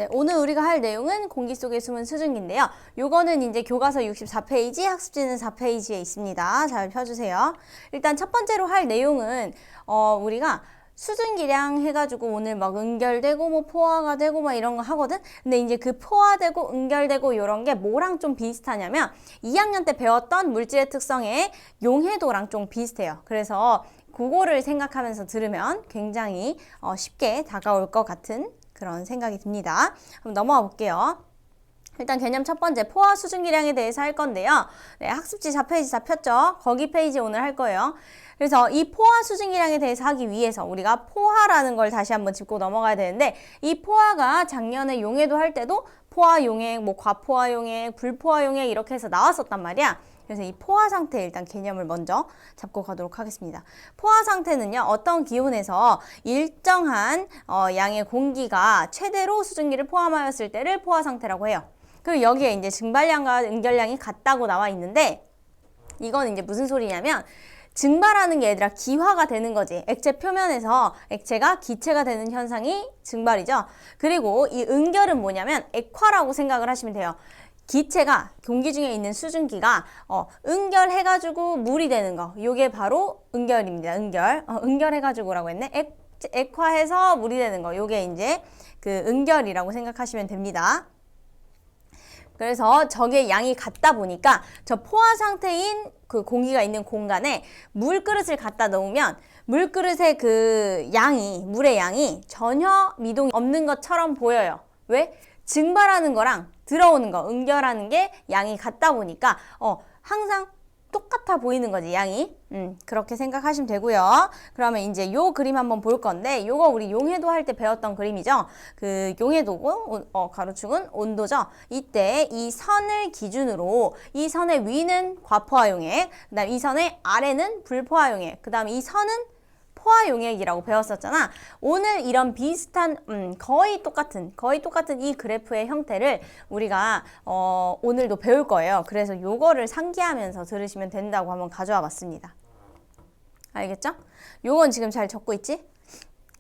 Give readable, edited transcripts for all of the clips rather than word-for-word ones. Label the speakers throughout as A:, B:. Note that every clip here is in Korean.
A: 네, 오늘 우리가 할 내용은 공기 속의 숨은 수증기인데요. 요거는 이제 교과서 64페이지, 학습지는 4페이지에 있습니다. 잘 펴주세요. 일단 첫 번째로 할 내용은 우리가 수증기량 해가지고 오늘 막 응결되고 뭐 포화가 되고 막 이런 거 하거든? 근데 이제 그 포화되고 응결되고 이런 게 뭐랑 좀 비슷하냐면 2학년 때 배웠던 물질의 특성의 용해도랑 좀 비슷해요. 그래서 그거를 생각하면서 들으면 굉장히 쉽게 다가올 것 같은 그런 생각이 듭니다. 한번 넘어가 볼게요. 일단 개념 첫 번째 포화 수증기량에 대해서 할 건데요. 네, 학습지 4페이지 다 폈죠? 거기 페이지 오늘 할 거예요. 그래서 이 포화 수증기량에 대해서 하기 위해서 우리가 포화라는 걸 다시 한번 짚고 넘어가야 되는데 이 포화가 작년에 용해도 할 때도 포화 용액, 뭐 과포화 용액, 불포화 용액 이렇게 해서 나왔었단 말이야. 그래서 이 포화 상태 일단 개념을 먼저 잡고 가도록 하겠습니다. 포화 상태는요, 어떤 기온에서 일정한 양의 공기가 최대로 수증기를 포함하였을 때를 포화 상태라고 해요. 그리고 여기에 이제 증발량과 응결량이 같다고 나와 있는데 이건 이제 무슨 소리냐면 증발하는 게 얘들아 기화가 되는 거지. 액체 표면에서 액체가 기체가 되는 현상이 증발이죠. 그리고 이 응결은 뭐냐면 액화라고 생각을 하시면 돼요. 기체가 공기 중에 있는 수증기가 응결해가지고 물이 되는 거, 요게 바로 응결입니다. 응결해가지고라고 했네. 액화해서 물이 되는 거, 요게 이제 그 응결이라고 생각하시면 됩니다. 그래서 저게 양이 같다 보니까 저 포화 상태인 그 공기가 있는 공간에 물그릇을 갖다 놓으면 물그릇의 그 양이, 물의 양이 전혀 미동이 없는 것처럼 보여요. 왜? 증발하는 거랑 들어오는 거, 응결하는 게 양이 같다 보니까 항상 똑같아 보이는 거지, 양이. 그렇게 생각하시면 되고요. 그러면 이제 요 그림 한번 볼 건데 요거 우리 용해도 할 때 배웠던 그림이죠. 그 용해도고 가로축은 온도죠. 이때 이 선을 기준으로 이 선의 위는 과포화 용액, 그다음 이 선의 아래는 불포화 용액, 그다음 이 선은 포화 용액이라고 배웠었잖아. 오늘 이런 비슷한 거의 똑같은 이 그래프의 형태를 우리가 오늘도 배울 거예요. 그래서 요거를 상기하면서 들으시면 된다고 한번 가져와 봤습니다. 알겠죠? 요건 지금 잘 적고 있지?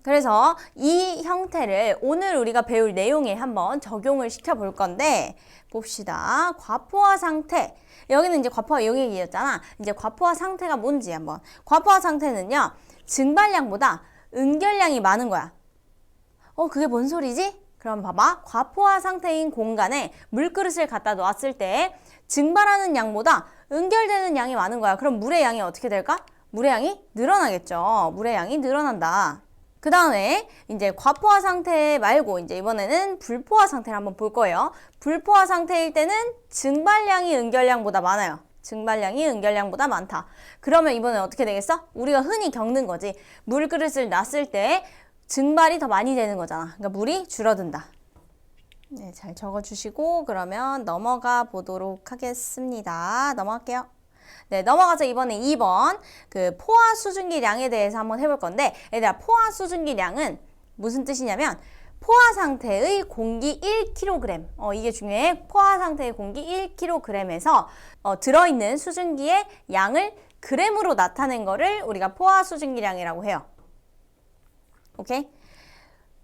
A: 그래서 이 형태를 오늘 우리가 배울 내용에 한번 적용을 시켜 볼 건데 봅시다. 과포화 상태. 여기는 이제 과포화 용액이었잖아. 이제 과포화 상태가 뭔지 한번. 과포화 상태는요. 증발량보다 응결량이 많은 거야. 그게 뭔 소리지? 그럼 봐봐. 과포화 상태인 공간에 물그릇을 갖다 놓았을 때 증발하는 양보다 응결되는 양이 많은 거야. 그럼 물의 양이 어떻게 될까? 물의 양이 늘어나겠죠. 물의 양이 늘어난다. 그 다음에 이제 과포화 상태 말고 이제 이번에는 불포화 상태를 한번 볼 거예요. 불포화 상태일 때는 증발량이 응결량보다 많아요. 증발량이 응결량보다 많다. 그러면 이번엔 어떻게 되겠어? 우리가 흔히 겪는 거지. 물그릇을 놨을 때 증발이 더 많이 되는 거잖아. 그러니까 물이 줄어든다. 네, 잘 적어주시고 그러면 넘어가 보도록 하겠습니다. 넘어갈게요. 네, 넘어가서 이번에 2번 그 포화 수증기량에 대해서 한번 해볼 건데 얘들아 포화 수증기량은 무슨 뜻이냐면 포화 상태의 공기 1kg 이게 중요해. 포화 상태의 공기 1kg에서 들어있는 수증기의 양을 그램으로 나타낸 거를 우리가 포화 수증기량이라고 해요. 오케이?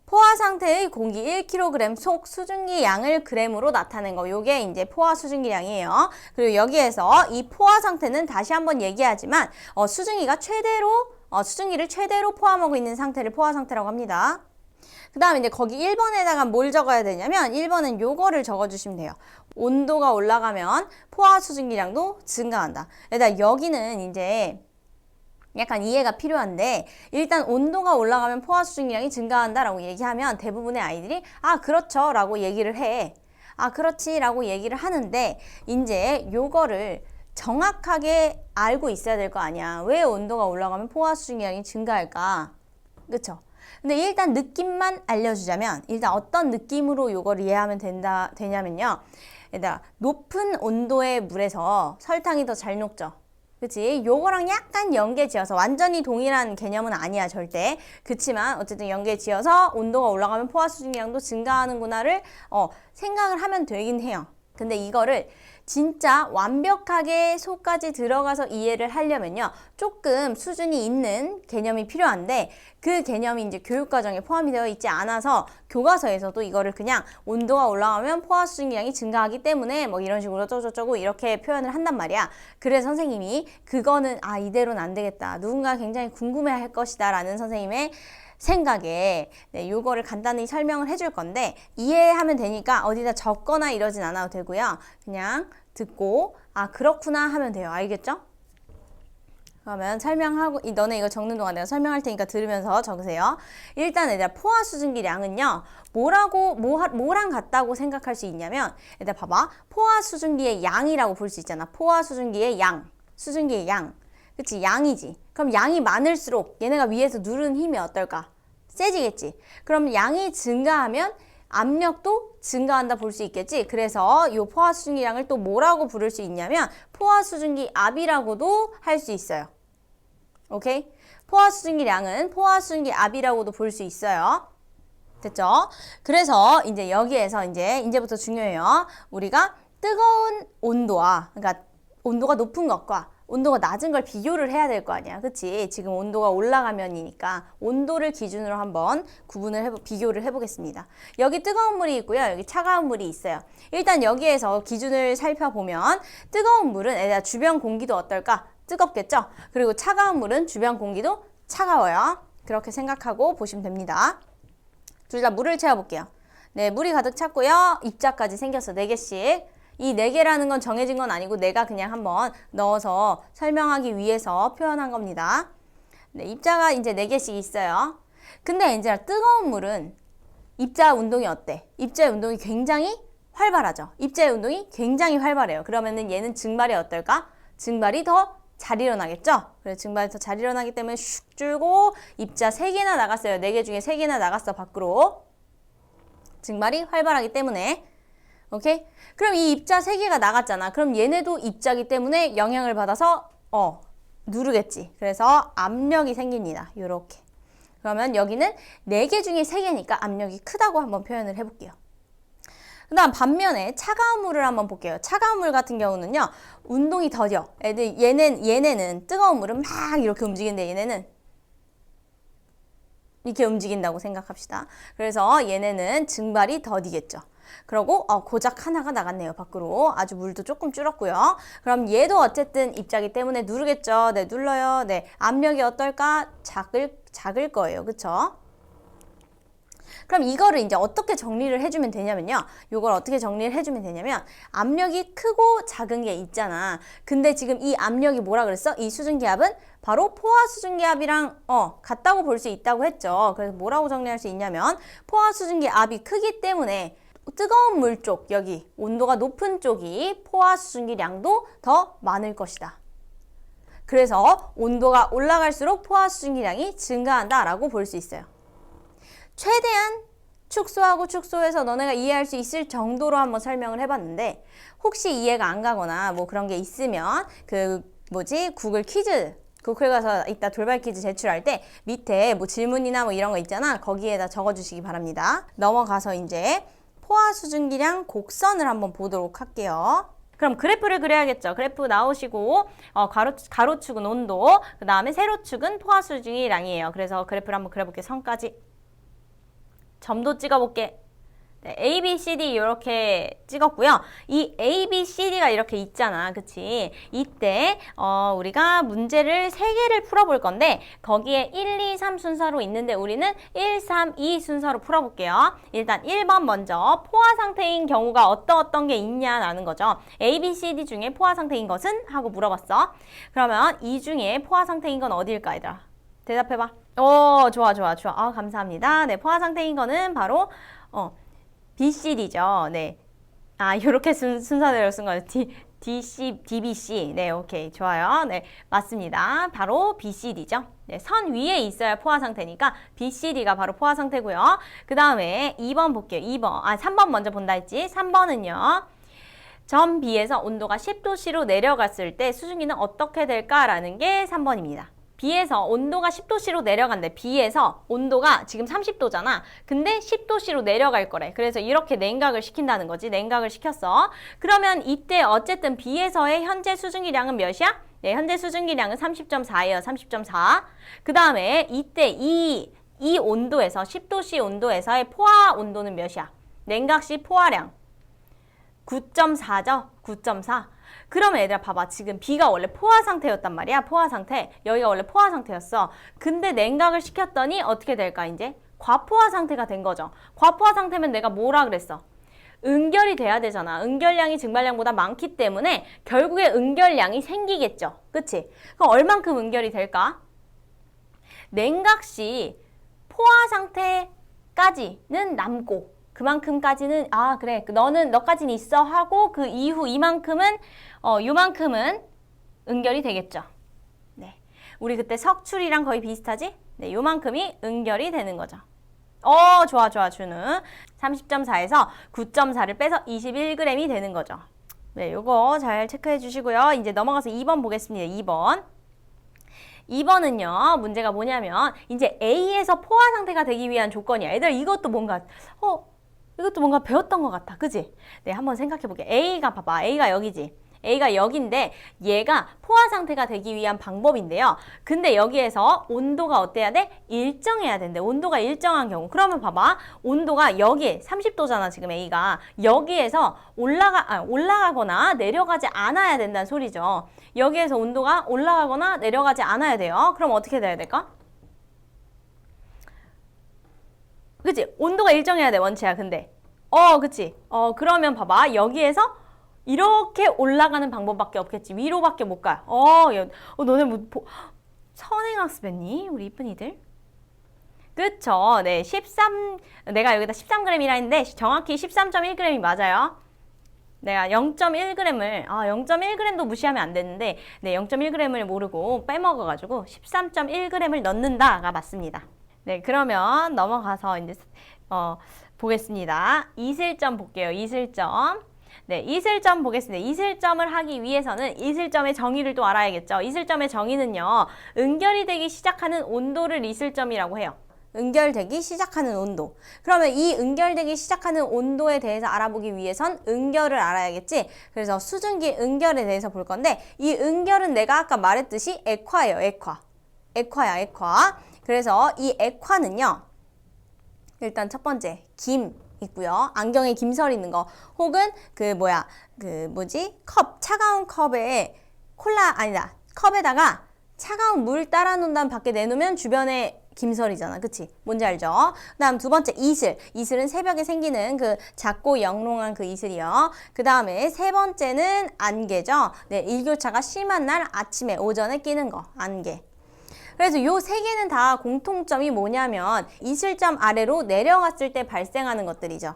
A: 포화 상태의 공기 1kg 속 수증기 양을 그램으로 나타낸 거, 요게 이제 포화 수증기량이에요. 그리고 여기에서 이 포화 상태는 다시 한번 얘기하지만 수증기를 최대로 포함하고 있는 상태를 포화 상태라고 합니다. 그 다음에 이제 거기 1번에다가 뭘 적어야 되냐면 1번은 요거를 적어주시면 돼요. 온도가 올라가면 포화 수증기량도 증가한다. 일단 여기는 이제 약간 이해가 필요한데 일단 온도가 올라가면 포화 수증기량이 증가한다라고 얘기하면 대부분의 아이들이 아 그렇죠 라고 얘기를 해. 아 그렇지 라고 얘기를 하는데 이제 요거를 정확하게 알고 있어야 될 거 아니야. 왜 온도가 올라가면 포화 수증기량이 증가할까? 그쵸? 근데 일단 느낌만 알려주자면 일단 어떤 느낌으로 요걸 이해하면 되냐면요. 일단 높은 온도의 물에서 설탕이 더 잘 녹죠. 그치? 요거랑 약간 연계지어서 완전히 동일한 개념은 아니야 절대. 그치만 어쨌든 연계지어서 온도가 올라가면 포화 수증기량도 증가하는구나를 생각을 하면 되긴 해요. 근데 이거를 진짜 완벽하게 속까지 들어가서 이해를 하려면요. 조금 수준이 있는 개념이 필요한데 그 개념이 이제 교육과정에 포함이 되어 있지 않아서 교과서에서도 이거를 그냥 온도가 올라가면 포화 수증기량이 증가하기 때문에 뭐 이런 식으로 어쩌고저쩌고 이렇게 표현을 한단 말이야. 그래서 선생님이 그거는 이대로는 안 되겠다. 누군가 굉장히 궁금해할 것이다 라는 선생님의 생각에 요거를 간단히 설명을 해줄 건데 이해하면 되니까 어디다 적거나 이러진 않아도 되고요. 그냥 듣고 그렇구나 하면 돼요. 알겠죠? 그러면 설명하고 너네 이거 적는 동안 내가 설명할 테니까 들으면서 적으세요. 일단 얘들아 포화 수증기량은요. 뭐랑 같다고 생각할 수 있냐면 얘들아 봐봐. 포화 수증기의 양이라고 볼 수 있잖아. 포화 수증기의 양. 수증기의 양. 그치? 양이지. 그럼 양이 많을수록 얘네가 위에서 누르는 힘이 어떨까? 세지겠지. 그럼 양이 증가하면 압력도 증가한다 볼 수 있겠지. 그래서 이 포화 수증기량을 또 뭐라고 부를 수 있냐면 포화 수증기 압이라고도 할 수 있어요. 오케이? 포화 수증기량은 포화 수증기 압이라고도 볼 수 있어요. 됐죠? 그래서 이제 여기에서 이제부터 중요해요. 우리가 뜨거운 온도와 그러니까 온도가 높은 것과 온도가 낮은 걸 비교를 해야 될 거 아니야. 그치? 지금 온도가 올라가면이니까 온도를 기준으로 한번 비교를 해보겠습니다. 여기 뜨거운 물이 있고요. 여기 차가운 물이 있어요. 일단 여기에서 기준을 살펴보면 뜨거운 물은 주변 공기도 어떨까? 뜨겁겠죠? 그리고 차가운 물은 주변 공기도 차가워요. 그렇게 생각하고 보시면 됩니다. 둘 다 물을 채워볼게요. 네, 물이 가득 찼고요. 입자까지 생겼어. 4개씩. 이 4개라는 건 정해진 건 아니고 내가 그냥 한번 넣어서 설명하기 위해서 표현한 겁니다. 네, 입자가 이제 4개씩 있어요. 근데 이제 뜨거운 물은 입자 운동이 어때? 입자의 운동이 굉장히 활발하죠. 입자의 운동이 굉장히 활발해요. 그러면은 얘는 증발이 어떨까? 증발이 더 잘 일어나겠죠? 그래서 증발이 더 잘 일어나기 때문에 슉 줄고 입자 3개나 나갔어요. 4개 중에 3개나 나갔어, 밖으로. 증발이 활발하기 때문에. 오케이? 그럼 이 입자 3개가 나갔잖아. 그럼 얘네도 입자기 때문에 영향을 받아서 누르겠지. 그래서 압력이 생깁니다. 요렇게. 그러면 여기는 4개 중에 3개니까 압력이 크다고 한번 표현을 해볼게요. 그 다음 반면에 차가운 물을 한번 볼게요. 차가운 물 같은 경우는요. 운동이 더뎌. 얘네는 뜨거운 물은 막 이렇게 움직이는데 얘네는 이렇게 움직인다고 생각합시다. 그래서 얘네는 증발이 더디겠죠. 그리고 고작 하나가 나갔네요. 밖으로. 아주 물도 조금 줄었고요. 그럼 얘도 어쨌든 입자기 때문에 누르겠죠. 네, 눌러요. 네, 압력이 어떨까? 작을 거예요. 그쵸? 그럼 이거를 이제 어떻게 정리를 해주면 되냐면요. 이걸 어떻게 정리를 해주면 되냐면 압력이 크고 작은 게 있잖아. 근데 지금 이 압력이 뭐라 그랬어? 이 수증기압은 바로 포화 수증기압이랑 같다고 볼 수 있다고 했죠. 그래서 뭐라고 정리할 수 있냐면 포화 수증기압이 크기 때문에 뜨거운 물 쪽, 여기 온도가 높은 쪽이 포화 수증기량도 더 많을 것이다. 그래서 온도가 올라갈수록 포화 수증기량이 증가한다라고 볼 수 있어요. 최대한 축소하고 축소해서 너네가 이해할 수 있을 정도로 한번 설명을 해봤는데 혹시 이해가 안 가거나 뭐 그런 게 있으면 구글 퀴즈 구글 가서 이따 돌발 퀴즈 제출할 때 밑에 뭐 질문이나 뭐 이런 거 있잖아. 거기에다 적어주시기 바랍니다. 넘어가서 이제 포화 수증기량 곡선을 한번 보도록 할게요. 그럼 그래프를 그려야겠죠. 그래프 나오시고 가로축은 온도, 그 다음에 세로축은 포화 수증기량이에요. 그래서 그래프를 한번 그려볼게요. 선까지. 점도 찍어볼게. 네, A, B, C, D 이렇게 찍었고요. 이 A, B, C, D가 이렇게 있잖아. 그치? 이때 우리가 문제를 3개를 풀어볼 건데 거기에 1, 2, 3 순서로 있는데 우리는 1, 3, 2 순서로 풀어볼게요. 일단 1번 먼저 포화 상태인 경우가 어떤 게 있냐라는 거죠. A, B, C, D 중에 포화 상태인 것은? 하고 물어봤어. 그러면 이 중에 포화 상태인 건 어디일까 얘들아? 대답해봐. 좋아. 감사합니다. 네, 포화 상태인 거는 바로 BCD죠. 네. 요렇게 순서대로 쓴 거예요. DBC. 네, 오케이. 좋아요. 네, 맞습니다. 바로 BCD죠. 네, 선 위에 있어야 포화 상태니까 BCD가 바로 포화 상태고요. 그 다음에 2번 볼게요. 3번 먼저 본다 했지. 3번은요. 점 B에서 온도가 10도씨로 내려갔을 때 수증기는 어떻게 될까라는 게 3번입니다. B에서 온도가 10도씨로 내려간대. B에서 온도가 지금 30도잖아. 근데 10도씨로 내려갈 거래. 그래서 이렇게 냉각을 시킨다는 거지. 냉각을 시켰어. 그러면 이때 어쨌든 B에서의 현재 수증기량은 몇이야? 네, 현재 수증기량은 30.4예요. 30.4. 그 다음에 이때 이 온도에서 10도씨 온도에서의 포화 온도는 몇이야? 냉각시 포화량 9.4죠? 9.4. 그러면 얘들아 봐봐. 지금 B가 원래 포화 상태였단 말이야. 포화 상태. 여기가 원래 포화 상태였어. 근데 냉각을 시켰더니 어떻게 될까 이제? 과포화 상태가 된 거죠. 과포화 상태면 내가 뭐라 그랬어? 응결이 돼야 되잖아. 응결량이 증발량보다 많기 때문에 결국에 응결량이 생기겠죠. 그치? 그럼 얼만큼 응결이 될까? 냉각시 포화 상태까지는 남고 그만큼까지는 그래 너까지는 있어 하고 그 이후 이만큼은 요만큼은 응결이 되겠죠. 네, 우리 그때 석출이랑 거의 비슷하지? 네, 요만큼이 응결이 되는 거죠. 좋아 준우. 30.4에서 9.4를 빼서 21g이 되는 거죠. 네, 요거 잘 체크해 주시고요. 이제 넘어가서 2번 보겠습니다. 2번은요, 문제가 뭐냐면, 이제 A에서 포화 상태가 되기 위한 조건이야. 얘들 이것도 뭔가 배웠던 것 같아. 그지? 네, 한번 생각해 볼게. A가 봐봐. A가 여기지. A가 여기인데, 얘가 포화 상태가 되기 위한 방법인데요. 근데 여기에서 온도가 어때야 돼? 일정해야 된대. 온도가 일정한 경우. 그러면 봐봐. 온도가 여기 30도잖아, 지금 A가. 여기에서 올라가거나 내려가지 않아야 된다는 소리죠. 여기에서 온도가 올라가거나 내려가지 않아야 돼요. 그럼 어떻게 돼야 될까? 그치? 온도가 일정해야 돼, 원체야, 근데. 그치? 그러면 봐봐. 여기에서 이렇게 올라가는 방법밖에 없겠지. 위로밖에 못 가. 너네 선행학습했니? 우리 이쁜이들? 그쵸? 네, 내가 여기다 13g이라 했는데 정확히 13.1g이 맞아요. 내가 0.1g을 0.1g도 무시하면 안 되는데 네, 0.1g을 모르고 빼먹어가지고 13.1g을 넣는다가 맞습니다. 네, 그러면 넘어가서 이제 보겠습니다. 이슬점 볼게요. 이슬점. 네, 이슬점 보겠습니다. 이슬점을 하기 위해서는 이슬점의 정의를 또 알아야겠죠. 이슬점의 정의는요, 응결이 되기 시작하는 온도를 이슬점이라고 해요. 응결되기 시작하는 온도. 그러면 이 응결되기 시작하는 온도에 대해서 알아보기 위해선 응결을 알아야겠지. 그래서 수증기 응결에 대해서 볼 건데 이 응결은 내가 아까 말했듯이 액화예요. 액화. 그래서 이 액화는요. 일단 첫 번째 김 있고요. 안경에 김설 있는 거. 혹은 차가운 컵에 컵에다가 차가운 물 따라 놓은 다음 밖에 내놓으면 주변에 김설이잖아. 그치? 뭔지 알죠? 그 다음 두 번째 이슬. 이슬은 새벽에 생기는 그 작고 영롱한 그 이슬이요. 그 다음에 세 번째는 안개죠. 네, 일교차가 심한 날 아침에 오전에 끼는 거. 안개. 그래서 요 세 개는 다 공통점이 뭐냐면 이슬점 아래로 내려갔을 때 발생하는 것들이죠.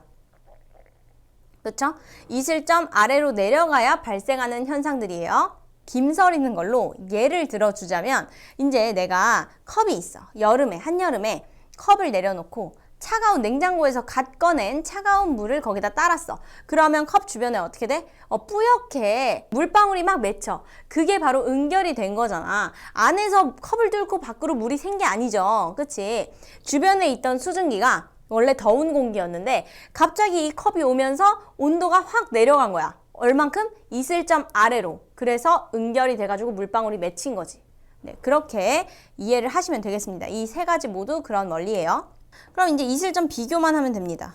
A: 그렇죠? 이슬점 아래로 내려가야 발생하는 현상들이에요. 김설 있는 걸로 예를 들어주자면 이제 내가 컵이 있어. 한여름에 컵을 내려놓고 차가운 냉장고에서 갓 꺼낸 차가운 물을 거기다 따랐어. 그러면 컵 주변에 어떻게 돼? 뿌옇게 물방울이 막 맺혀. 그게 바로 응결이 된 거잖아. 안에서 컵을 뚫고 밖으로 물이 샌 게 아니죠. 그치? 주변에 있던 수증기가 원래 더운 공기였는데 갑자기 이 컵이 오면서 온도가 확 내려간 거야. 얼만큼? 이슬점 아래로. 그래서 응결이 돼가지고 물방울이 맺힌 거지. 네, 그렇게 이해를 하시면 되겠습니다. 이 세 가지 모두 그런 원리예요. 그럼 이제 이슬점 비교만 하면 됩니다.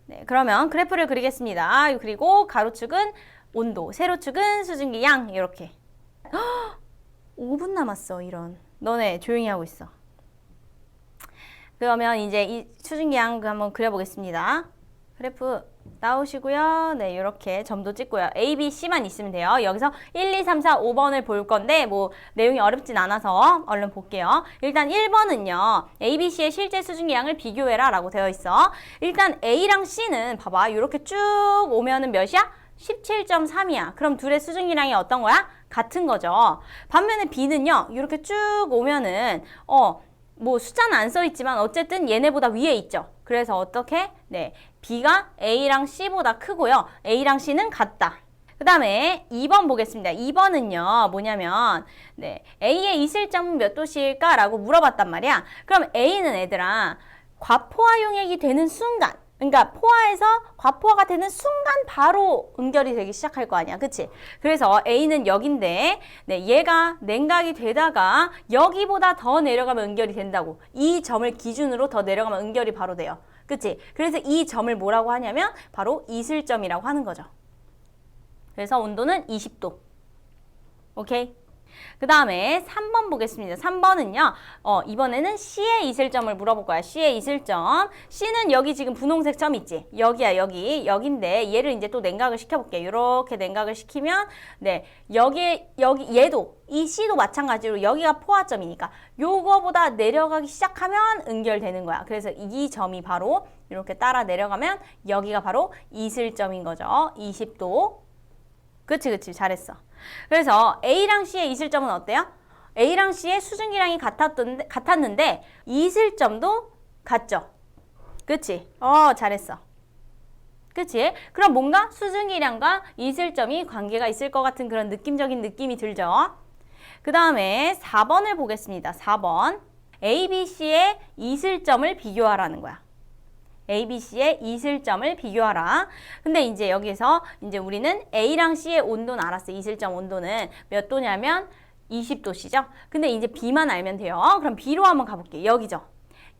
A: 네, 그러면 그래프를 그리겠습니다. 그리고 가로축은 온도, 세로축은 수증기 양 이렇게. 5분 남았어. 이런. 너네 조용히 하고 있어. 그러면 이제 이 수증기 양 한번 그려보겠습니다. 그래프 나오시고요. 네, 이렇게 점도 찍고요. A, B, C만 있으면 돼요. 여기서 1, 2, 3, 4, 5번을 볼 건데 뭐 내용이 어렵진 않아서 얼른 볼게요. 일단 1번은요. A, B, C의 실제 수증기 양을 비교해라 라고 되어 있어. 일단 A랑 C는 봐봐. 이렇게 쭉 오면은 몇이야? 17.3이야. 그럼 둘의 수증기량이 어떤 거야? 같은 거죠. 반면에 B는요. 이렇게 쭉 오면은 뭐 숫자는 안 써 있지만 어쨌든 얘네보다 위에 있죠. 그래서 어떻게? 네, B가 A랑 C보다 크고요. A랑 C는 같다. 그 다음에 2번 보겠습니다. 2번은요, 뭐냐면, 네, A의 이슬점은 몇 도씨일까? 라고 물어봤단 말이야. 그럼 A는 얘들아, 과포화 용액이 되는 순간, 그러니까 포화에서 과포화가 되는 순간 바로 응결이 되기 시작할 거 아니야. 그치? 그래서 A는 여긴데, 네, 얘가 냉각이 되다가 여기보다 더 내려가면 응결이 된다고. 이 점을 기준으로 더 내려가면 응결이 바로 돼요. 그치? 그래서 이 점을 뭐라고 하냐면 바로 이슬점이라고 하는 거죠. 그래서 온도는 20도. 오케이? 그 다음에 3번 보겠습니다. 3번은요. 이번에는 C의 이슬점을 물어볼 거야. C의 이슬점. C는 여기 지금 분홍색 점 있지? 여기야, 여기. 여긴데 얘를 이제 또 냉각을 시켜볼게요. 이렇게 냉각을 시키면 네, 여기 얘도 이 C도 마찬가지로 여기가 포화점이니까 요거보다 내려가기 시작하면 응결되는 거야. 그래서 이 점이 바로 이렇게 따라 내려가면 여기가 바로 이슬점인 거죠. 20도. 그치, 잘했어. 그래서 A랑 C의 이슬점은 어때요? A랑 C의 수증기량이 같았는데 이슬점도 같죠? 그치? 잘했어. 그치? 그럼 뭔가 수증기량과 이슬점이 관계가 있을 것 같은 그런 느낌적인 느낌이 들죠? 그 다음에 4번을 보겠습니다. 4번. A, B, C의 이슬점을 비교하라는 거야. A, B, C의 이슬점을 비교하라. 근데 이제 여기서 이제 우리는 A랑 C의 온도는 알았어. 이슬점 온도는 몇 도냐면 20도씨죠. 근데 이제 B만 알면 돼요. 그럼 B로 한번 가볼게요. 여기죠.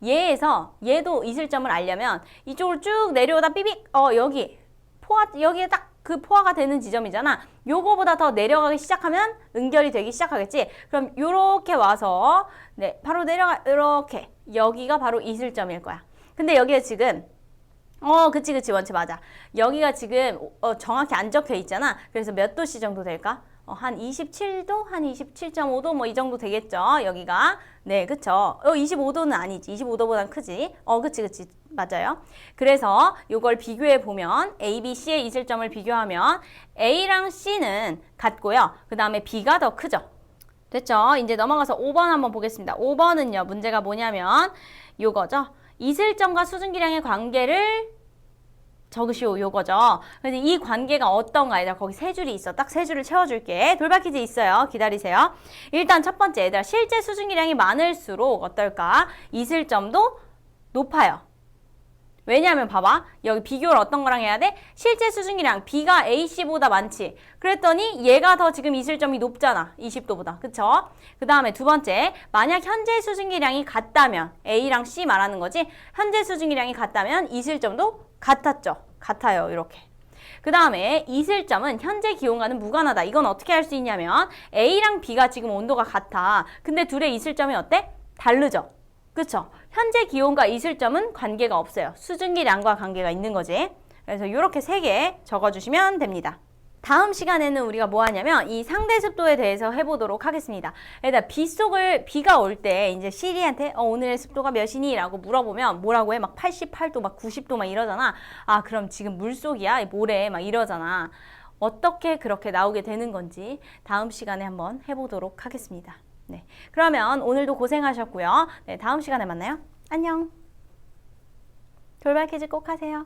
A: 얘도 이슬점을 알려면 이쪽으로 쭉 내려오다 삐빅 여기에 딱 그 포화가 되는 지점이잖아. 요거보다 더 내려가기 시작하면 응결이 되기 시작하겠지. 그럼 요렇게 와서 네, 바로 내려가 이렇게 여기가 바로 이슬점일 거야. 근데 여기에 지금 그치 원체 맞아. 여기가 지금 정확히 안 적혀 있잖아. 그래서 몇 도씨 정도 될까? 한 27도, 한 27.5도 뭐 이 정도 되겠죠. 여기가. 네, 그쵸. 25도는 아니지. 25도보단 크지. 그치. 맞아요. 그래서 이걸 비교해 보면 A, B, C의 이슬점을 비교하면 A랑 C는 같고요. 그 다음에 B가 더 크죠. 됐죠? 이제 넘어가서 5번 한번 보겠습니다. 5번은요. 문제가 뭐냐면 요거죠. 이슬점과 수증기량의 관계를 적으시오. 요거죠. 그래서 이 관계가 어떤가 얘들아 거기 세 줄이 있어. 딱 세 줄을 채워줄게. 돌발 퀴즈 있어요. 기다리세요. 일단 첫 번째 얘들아 실제 수증기량이 많을수록 어떨까? 이슬점도 높아요. 왜냐하면 봐봐. 여기 비교를 어떤 거랑 해야 돼? 실제 수증기량 B가 AC보다 많지. 그랬더니 얘가 더 지금 이슬점이 높잖아. 20도보다. 그쵸? 그 다음에 두 번째. 만약 현재 수증기량이 같다면 A랑 C 말하는 거지. 현재 수증기량이 같다면 이슬점도 같아요. 이렇게. 그 다음에 이슬점은 현재 기온과는 무관하다. 이건 어떻게 할 수 있냐면 A랑 B가 지금 온도가 같아. 근데 둘의 이슬점이 어때? 다르죠? 그쵸? 현재 기온과 이슬점은 관계가 없어요. 수증기량과 관계가 있는 거지. 그래서 이렇게 세 개 적어주시면 됩니다. 다음 시간에는 우리가 뭐 하냐면 이 상대 습도에 대해서 해보도록 하겠습니다. 일단 비가 올 때 이제 시리한테 오늘의 습도가 몇이니? 라고 물어보면 뭐라고 해? 막 88도, 막 90도 막 이러잖아. 그럼 지금 물속이야? 모래 막 이러잖아. 어떻게 그렇게 나오게 되는 건지 다음 시간에 한번 해보도록 하겠습니다. 네, 그러면 오늘도 고생하셨고요. 네, 다음 시간에 만나요. 안녕. 돌발 퀴즈 꼭 하세요.